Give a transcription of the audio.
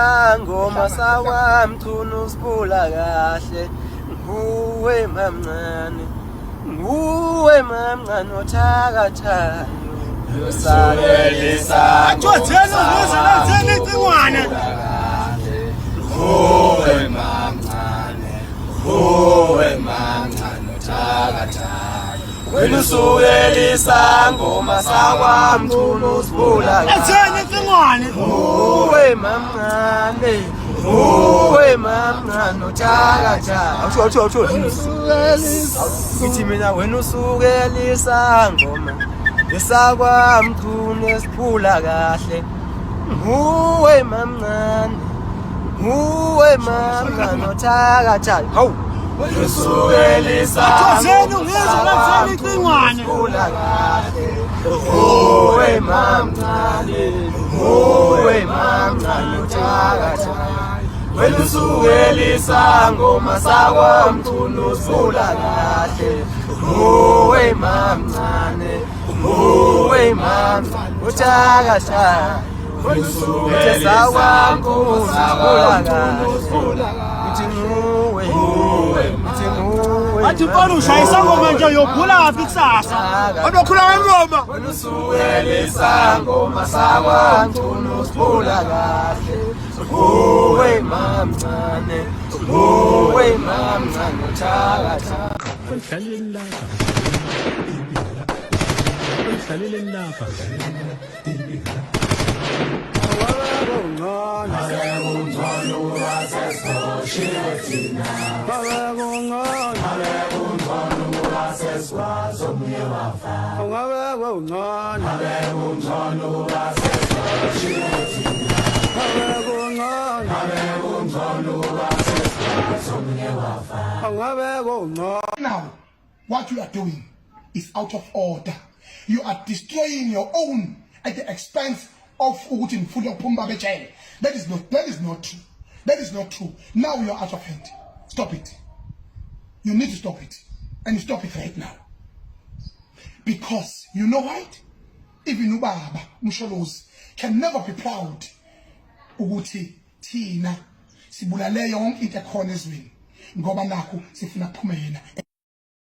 sangoma sakwamthunu sibula kahle nguwe mamncane nguwe mamncane othakathayo yosabelisa ajothena ngizilenzele incwane nguwe mamncane othakathayo wena usukela ngoma sakwamthunu sibula enzeni incwane nguwe mamncane uwe mamncane othakathayo awusho ngithi mina wena usukelisa ngoma esakwamthunu esiphula kahle nguwe mamncane othakathayo hawu wena usukelisa ajothena ngizilenzele incwane uwe mamncane othakathayo wena usukelisa ngoma sakwamthunu sibula kahle nguwe mamncane othakathayo wena usukelisa sakwamthunu sibula kahle nguwe athi mfana ushayisa ngoma nje yogula aphi kusasa adokhula ngengoma wena usukelisa ngoma sakwamthunu sibula kahle nguwe mamncane othakathayo Now, what you are doing is out of order. You are destroying your own at the expense of Ugutin Fulo Pumba Bechel. That is not true. That is not true. Now you are out of hand. Stop it. You need to stop it. And stop it right now. Because you know what? Even Ubaba Musholos can never be proud. Uguti Tina Sibulale Young Intercorners win. Ngoba naku sifuna phume yena.